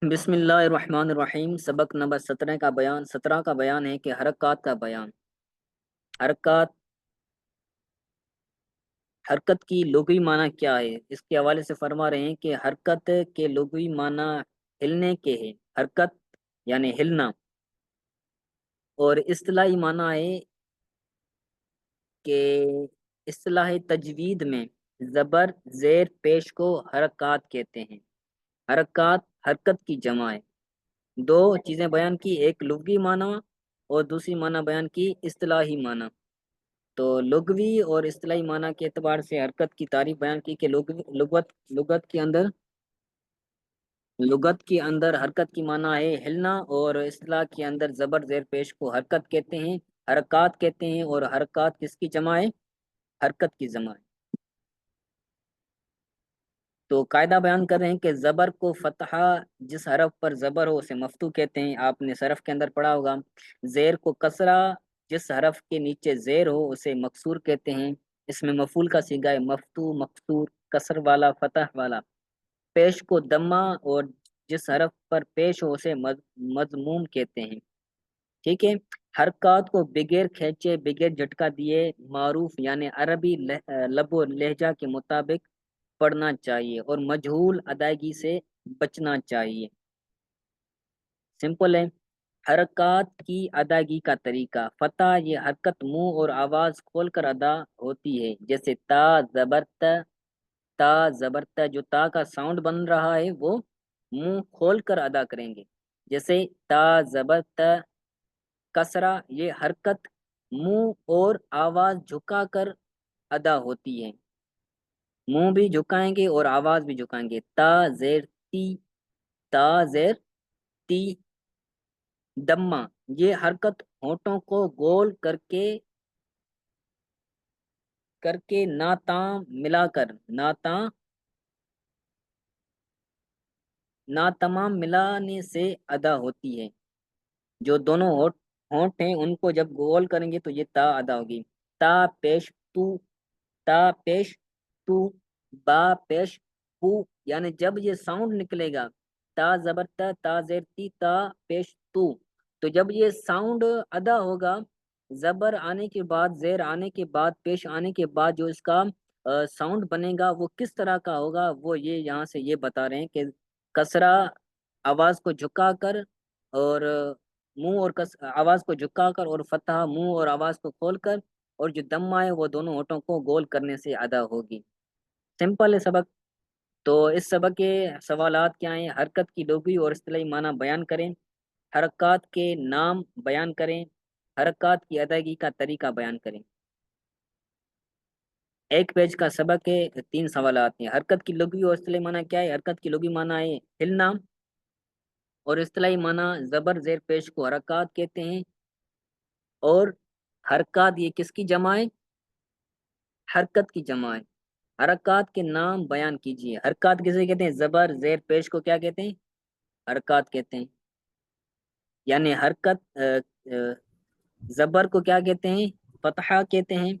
بسم اللہ الرحمن الرحیم۔ سبق نمبر 17 کا بیان ہے کہ حرکات کا بیان۔ حرکات حرکت کی لغوی معنی کیا ہے؟ اس کے حوالے سے فرما رہے ہیں کہ حرکت کے لغوی معنی ہلنے کے ہے۔ حرکت یعنی ہلنا، اور اصطلاحی معنی ہے کہ اصطلاح تجوید میں زبر زیر پیش کو حرکات کہتے ہیں۔ حرکات حرکت کی جمع ہے۔ دو چیزیں بیان کی، ایک لغوی معنی اور دوسری معنی بیان کی اصطلاحی معنی۔ تو لغوی اور اصطلاحی معنی کے اعتبار سے حرکت کی تعریف بیان کی کہ لغت کے اندر حرکت کی معنی ہے ہلنا، اور اصطلاح کے اندر زبر زیر پیش کو حرکت کہتے ہیں، حرکات کہتے ہیں، اور حرکات کس کی جمع ہے؟ حرکت کی جمع ہے۔ تو قاعدہ بیان کر رہے ہیں کہ زبر کو فتحہ جس حرف پر زبر ہو اسے مفتوح کہتے ہیں، آپ نے صرف کے اندر پڑھا ہوگا۔ زیر کو کسرہ جس حرف کے نیچے زیر ہو اسے مکسور کہتے ہیں، اس میں مفعول کا صیغہ ہے مفتوح، مکسور، کسر والا، فتح والا۔ پیش کو دمہ اور جس حرف پر پیش ہو اسے مضموم کہتے ہیں، ٹھیک ہے۔ حرکات کو بغیر کھینچے بغیر جھٹکا دیے معروف یعنی عربی لب و لہجہ کے مطابق پڑھنا چاہیے، اور مجہول ادائیگی سے بچنا چاہیے۔ سمپل ہے۔ حرکات کی ادائیگی کا طریقہ: فتح یہ حرکت منہ اور آواز کھول کر ادا ہوتی ہے، جیسے تا زبرت، تا زبرت، جو تا کا ساؤنڈ بن رہا ہے وہ منہ کھول کر ادا کریں گے، جیسے تا زبرت۔ کسرہ یہ حرکت منہ اور آواز جھکا کر ادا ہوتی ہے، منہ بھی جھکائیں گے اور آواز بھی جھکائیں گے۔ تا زیر تی، تا زیر تی۔ دمہ یہ حرکت ہونٹوں کو گول کر کے ناتاں ملا کر ناتمام ملانے سے ادا ہوتی ہے، جو دونوں ہونٹ ہیں ان کو جب گول کریں گے تو یہ تا ادا ہوگی۔ تا پیش تو، تا پیش تو، با پیش پو، یعنی جب یہ ساؤنڈ نکلے گا تا زبرتا، تا زیر تی، تا پیش تو جب یہ ساؤنڈ ادا ہوگا، زبر آنے کے بعد، زیر آنے کے بعد، پیش آنے کے بعد جو اس کا ساؤنڈ بنے گا وہ کس طرح کا ہوگا، وہ یہ یہاں سے یہ بتا رہے ہیں کہ کسرہ آواز کو جھکا کر اور منہ اور آواز کو جھکا کر، اور فتح منہ اور آواز کو کھول کر، اور جو دمہ ہے وہ دونوں ہونٹوں کو گول کرنے سے ادا ہوگی۔ سمپل ہے سبق۔ تو اس سبق کے سوالات کیا ہیں؟ حرکت کی لغوی اور اصطلاحی معنی بیان کریں، حرکات کے نام بیان کریں، حرکات کی ادائیگی کا طریقہ بیان کریں۔ ایک پیج کا سبق ہے، 3 سوالات ہیں۔ حرکت کی لغوی اور اصطلاحی معنی کیا ہے؟ حرکت کی لغوی معنی ہے ہلنا، اور اصطلاحی معنی زبر زیر پیش کو حرکات کہتے ہیں، اور حرکات یہ کس کی جمع ہے؟ حرکت کی جمع ہے۔ حرکات کے نام بیان کیجیے۔ حرکات کسے کہتے ہیں؟ زبر زیر پیش کو کیا کہتے ہیں؟ حرکات کہتے ہیں، یعنی حرکت زبر کو کیا کہتے ہیں؟ فتحہ کہتے ہیں،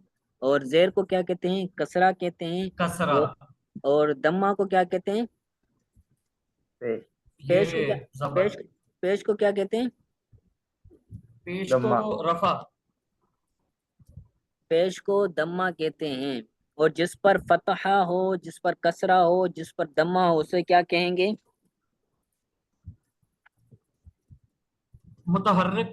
اور زیر کو کیا کہتے ہیں؟ کسرہ کہتے ہیں، کسرہ، اور دمہ کو کیا کہتے ہیں؟ پیش کو کیا یہ زبر، پیش پیش کو کیا کہتے ہیں؟ پیش کو رفع، پیش کو دمہ کہتے ہیں، اور جس پر فتحہ ہو، جس پر کسرہ ہو، جس پر دمہ ہو اسے کیا کہیں گے؟ متحرک،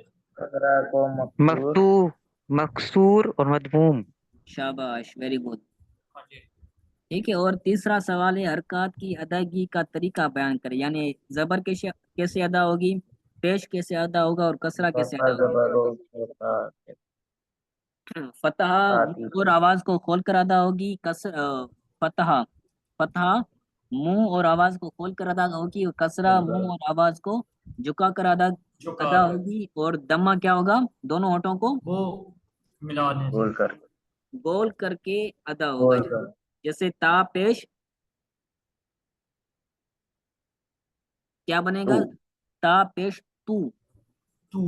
مفتوح، مکسور اور مدموم۔ شاباش، ویری گڈ، ہاں جی، ٹھیک ہے۔ اور تیسرا سوال ہے حرکات کی ادائیگی کا طریقہ بیان کریں، یعنی زبر کیسے ادا ہوگی، پیش کیسے ادا ہوگا، اور کسرہ کیسے ادا ہوگا۔ فتح اور آواز کو کھول کر ادا ہوگی، فتح فتح منہ اور آواز کو کھول کر ادا ہوگی، اور کسرہ منہ اور آواز کو جھکا کر ادا جھکا ادا کر ہوگی، اور دمہ کیا ہوگا؟ دونوں ہونٹوں کو وہ ملانے سے، گول کر کے ادا ہوگا، جیسے تا پیش کیا بنے گا؟ تا پیش تو۔ تو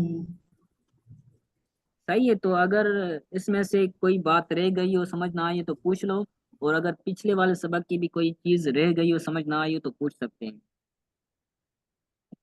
صحیح ہے۔ تو اگر اس میں سے کوئی بات رہ گئی ہو، سمجھ نہ آئی تو پوچھ لو، اور اگر پچھلے والے سبق کی بھی کوئی چیز رہ گئی ہو، سمجھ نہ آئی ہو تو پوچھ سکتے ہیں۔